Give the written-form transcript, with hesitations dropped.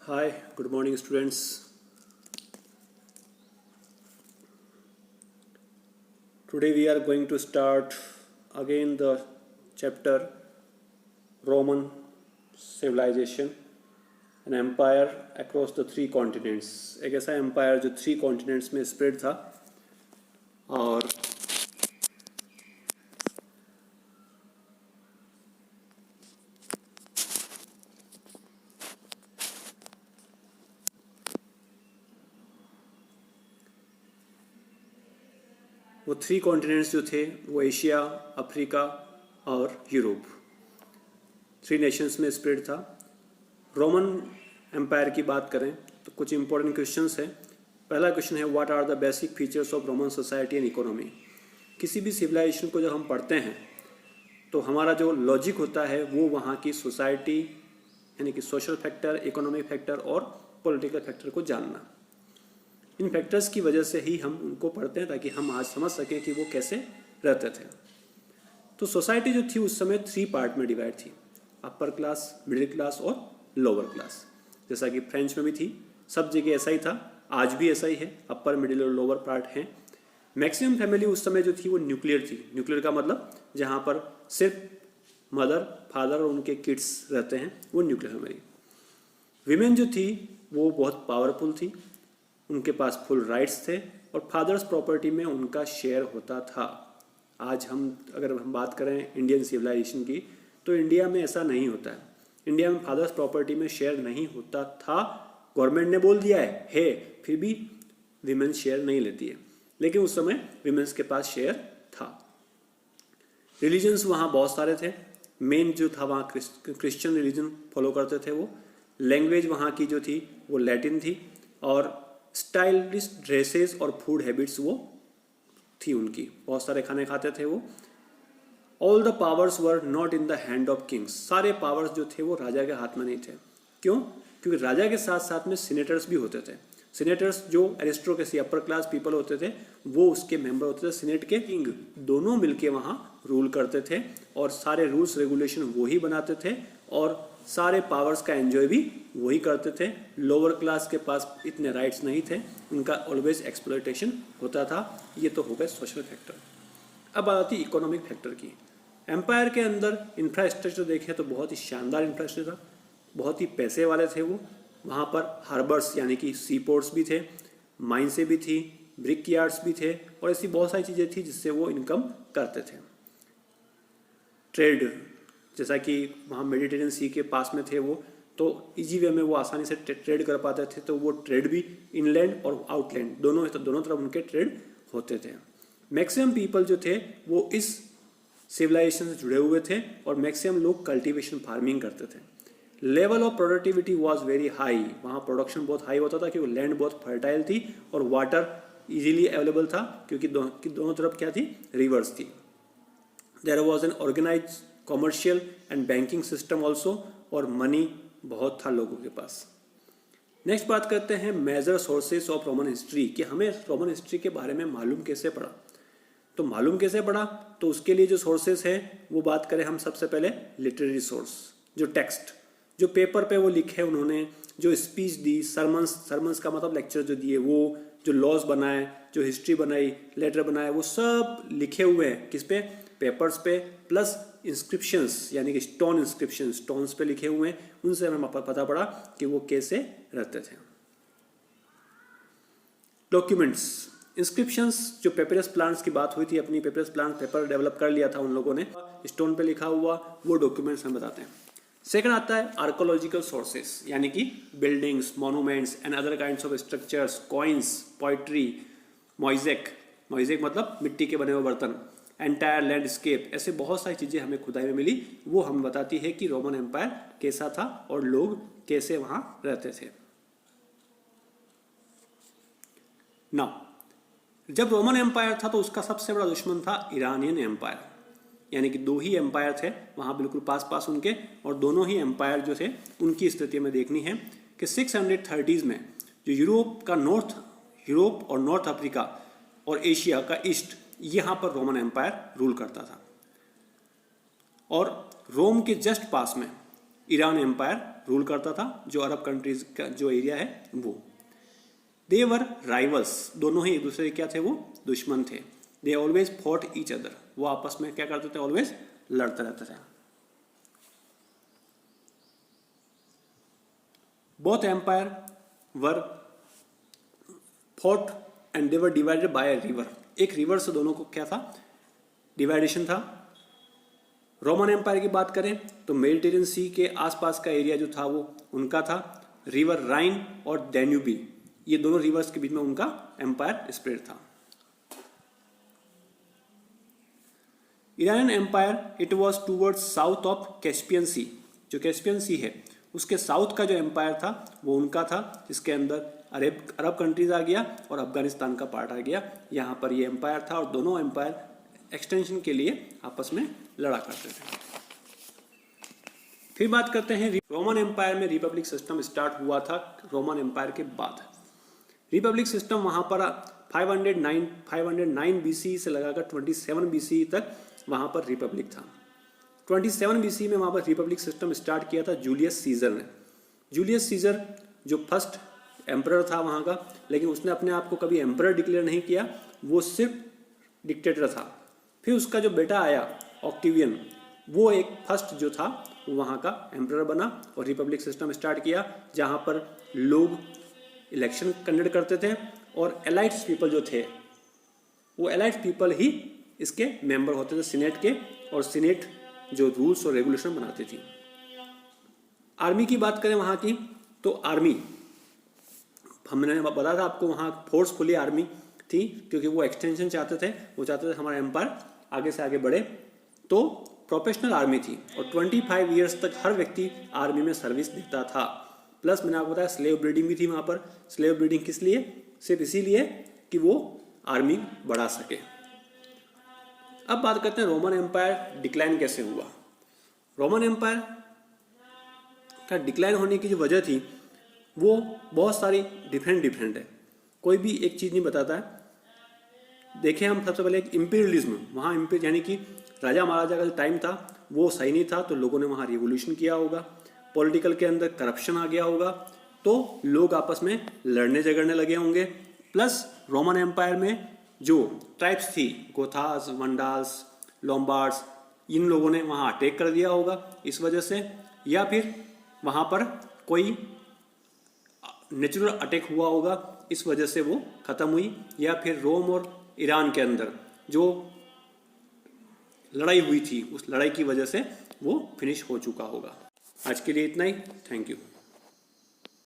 Hi, good morning students. Today we are going to start again the chapter Roman civilization, an empire across the three continents. एक ऐसा empire जो three continents में spread था और वो three continents जो थे वो एशिया, अफ्रीका और यूरोप, थ्री नेशंस में स्प्रेड था. रोमन एम्पायर की बात करें तो कुछ इंपॉर्टेंट क्वेश्चंस हैं. पहला क्वेश्चन है what are the basic features of Roman society and economy. किसी भी सिविलाइजेशन को जब हम पढ़ते हैं तो हमारा जो लॉजिक होता है वो वहाँ की सोसाइटी यानी कि सोशल फैक्टर, इकोनॉमिक फैक्टर और पॉलिटिकल फैक्टर को जानना. इन फैक्टर्स की वजह से ही हम उनको पढ़ते हैं ताकि हम आज समझ सकें कि वो कैसे रहते थे. तो सोसाइटी जो थी उस समय थ्री पार्ट में डिवाइड थी, अपर क्लास, मिडिल क्लास और लोअर क्लास. जैसा कि फ्रेंच में भी थी, सब जगह ऐसा ही था, आज भी ऐसा ही है, अपर, मिडिल और लोअर पार्ट हैं. मैक्सिमम फैमिली उस समय जो थी वो न्यूक्लियर थी. न्यूक्लियर का मतलब जहाँ पर सिर्फ मदर, फादर और उनके किड्स रहते हैं, वो न्यूक्लियर फैमिली. विमेन जो थी वो बहुत पावरफुल थी, उनके पास फुल राइट्स थे और फादर्स प्रॉपर्टी में उनका शेयर होता था. आज अगर हम बात करें इंडियन सिविलाइजेशन की तो इंडिया में ऐसा नहीं होता है. इंडिया में फादर्स प्रॉपर्टी में शेयर नहीं होता था. गवर्नमेंट ने बोल दिया है फिर भी विमेन शेयर नहीं लेती है, लेकिन उस समय विमेन्स के पास शेयर था. रिलीजन्स वहाँ बहुत सारे थे. मेन जो था वहाँ क्रिश्चियन रिलीजन फॉलो करते थे वो. लैंग्वेज वहाँ की जो थी वो लैटिन थी और स्टाइलिश ड्रेसेस और फूड हैबिट्स वो थी उनकी. बहुत सारे खाने खाते थे वो. All the powers were not in the hand of Kings. सारे पावर्स जो थे वो राजा के हाथ में नहीं थे. क्यों? क्योंकि राजा के साथ साथ में सीनेटर्स भी होते थे. सीनेटर्स जो एरिस्टोक्रेसी, अपर क्लास पीपल होते थे, वो उसके मेंबर होते थे. सीनेट के किंग दोनों मिलके वहाँ रूल करते थे और सारे रूल्स रेगुलेशन वो ही बनाते थे और सारे पावर्स का एंजॉय भी वही करते थे. लोअर क्लास के पास इतने राइट्स नहीं थे, उनका ऑलवेज एक्सप्लॉयटेशन होता था. ये तो हो गए सोशल फैक्टर. अब बात आती इकोनॉमिक फैक्टर की. एम्पायर के अंदर इंफ्रास्ट्रक्चर देखें तो बहुत ही शानदार इंफ्रास्ट्रक्चर था. बहुत ही पैसे वाले थे वो. वहाँ पर हार्बर्स यानी कि सी पोर्ट्स भी थे, माइंसें भी थी, ब्रिक यार्ड्स भी थे और ऐसी बहुत सारी चीज़ें थी जिससे वो इनकम करते थे. ट्रेड, जैसा कि वहाँ मेडिटेरियन सी के पास में थे वो, तो इजी वे में वो आसानी से ट्रेड कर पाते थे. तो वो ट्रेड भी इनलैंड और आउटलैंड दोनों तरफ उनके ट्रेड होते थे. मैक्सिमम पीपल जो थे वो इस सिविलाइजेशन से जुड़े हुए थे और मैक्सिमम लोग कल्टीवेशन फार्मिंग करते थे. Level of productivity was very high. वहाँ प्रोडक्शन बहुत हाई होता था क्योंकि लैंड बहुत फर्टाइल थी और वाटर इजीली अवेलेबल था क्योंकि दोनों तरफ क्या थी, रिवर्स थी. There was an organise commercial and banking system also और मनी बहुत था लोगों के पास. नेक्स्ट बात करते हैं major sources of Roman history, कि हमें रोमन हिस्ट्री के बारे में मालूम कैसे पड़ा. तो मालूम कैसे पड़ा, तो उसके लिए जो सोर्सेस हैं वो बात करें हम सबसे पहले लिटरेरी सोर्स, जो टेक्स्ट, जो पेपर पे वो लिखे उन्होंने, जो स्पीच दी, सरमन्स का मतलब लेक्चर जो दिए, वो जो लॉज बनाए, जो हिस्ट्री बनाई, लेटर बनाए, वो सब लिखे हुए हैं किस पे, पेपर्स पे, प्लस इंस्क्रिप्शंस यानी कि स्टोन इंस्क्रिप्शन, स्टोन्स पे लिखे हुए हैं. उनसे हमें पता पड़ा कि वो कैसे रहते थे. डॉक्यूमेंट्स, इंस्क्रिप्शंस, जो पेपरस प्लांट्स की बात हुई थी, अपनी पेपरस प्लांट पेपर डेवलप कर लिया था उन लोगों ने, स्टोन पे लिखा हुआ वो डॉक्यूमेंट्स हमें बताते हैं. सेकंड आता है आर्कोलॉजिकल सोर्सेस, यानी कि buildings, monuments and other kinds of structures, coins, poetry, mosaic मतलब मिट्टी के बने हुए बर्तन, एंटायर लैंडस्केप, ऐसे बहुत सारी चीज़ें हमें खुदाई में मिली. वो हमें बताती है कि रोमन एम्पायर कैसा था और लोग कैसे वहाँ रहते थे. नाउ जब रोमन एम्पायर था तो उसका सबसे बड़ा दुश्मन था ईरानियन एम्पायर, यानी कि दो ही एम्पायर थे वहाँ बिल्कुल पास उनके, और दोनों ही एम्पायर जो थे उनकी स्थिति में देखनी है कि 630s में जो यूरोप और नॉर्थ अफ्रीका और एशिया का ईस्ट, यहाँ पर रोमन एम्पायर रूल करता था और रोम के जस्ट पास में ईरान एम्पायर रूल करता था, जो अरब कंट्रीज का जो एरिया है वो। दे वर राइवल्स, दोनों ही एक दूसरे के क्या थे, वो दुश्मन थे। They always fought each other, वो आपस में क्या करते थे, ऑलवेज लड़ते रहते थे। Both empire were fought and they were divided by a river, एक रिवर से दोनों को क्या था, डिवाइडेशन था। रोमन एम्पायर की बात करें तो मेडिटेरियन सी के आसपास का एरिया जो था वो उनका था। रिवर राइन और डैन्यूबी, ये दोनों रिवर्स के बीच में उनका एम्पायर स्प्रेड था। Iranian empire it was towards south of Caspian sea, जो कैस्पियन सी है उसके साउथ का जो एम्पायर था वो उनका था, जिसके अंदर अरब कंट्रीज आ गया और अफगानिस्तान का पार्ट आ गया। यहाँ पर ये एम्पायर था और दोनों एम्पायर एक्सटेंशन के लिए आपस में लड़ा करते थे। फिर बात करते हैं रोमन एम्पायर में रिपब्लिक सिस्टम स्टार्ट हुआ था रोमन एम्पायर के बाद। रिपब्लिक सिस्टम वहाँ पर 509 BC से लगाकर 27 BC तक वहाँ पर रिपब्लिक था। 27 BC में वहाँ पर रिपब्लिक सिस्टम स्टार्ट किया था जूलियस सीजर ने। जूलियस सीजर जो फर्स्ट एम्परर था वहाँ का, लेकिन उसने अपने आप को कभी एम्परर डिक्लेयर नहीं किया, वो सिर्फ डिक्टेटर था। फिर उसका जो बेटा आया ऑक्टिवियन, वो एक फर्स्ट जो था वो वहाँ का एम्परर बना और रिपब्लिक सिस्टम स्टार्ट किया, जहाँ पर लोग इलेक्शन कंडक्ट करते थे और एलाइट्स पीपल जो थे वो एलाइट पीपल ही इसके मेंबर होते थे सीनेट के, और सीनेट जो रूल्स और रेगुलेशन बनाती थी। आर्मी की बात करें वहाँ की, तो आर्मी हमने बताया था आपको, वहाँ फोर्सफुली आर्मी थी क्योंकि वो एक्सटेंशन चाहते थे, वो चाहते थे हमारा एम्पायर आगे से आगे बढ़े, तो प्रोफेशनल आर्मी थी और 25 ईयर्स तक हर व्यक्ति आर्मी में सर्विस देता था। प्लस मैंने आपको बताया स्लेव ब्रीडिंग भी थी वहाँ पर। स्लेव ब्रीडिंग किस लिए? सिर्फ इसीलिए कि वो आर्मी बढ़ा सके। अब बात करते हैं रोमन एम्पायर डिक्लाइन कैसे हुआ। रोमन एम्पायर का डिक्लाइन होने की जो वजह थी वो बहुत सारी डिफरेंट है, कोई भी एक चीज़ नहीं बताता है। देखें हम सबसे पहले एक इम्पीरियलिज्म, वहाँ यानी कि राजा महाराजा का जो टाइम था वो सही नहीं था, तो लोगों ने वहाँ रिवोल्यूशन किया होगा। पॉलिटिकल के अंदर करप्शन आ गया होगा, तो लोग आपस में लड़ने झगड़ने लगे होंगे। प्लस रोमन एम्पायर में जो ट्राइब्स थी, गोथास, वंडाल्स, लोम्बार्ड्स, इन लोगों ने वहाँ अटैक कर दिया होगा इस वजह से, या फिर वहाँ पर कोई नेचुरल अटैक हुआ होगा इस वजह से वो ख़त्म हुई, या फिर रोम और ईरान के अंदर जो लड़ाई हुई थी उस लड़ाई की वजह से वो फिनिश हो चुका होगा। आज के लिए इतना ही, थैंक यू।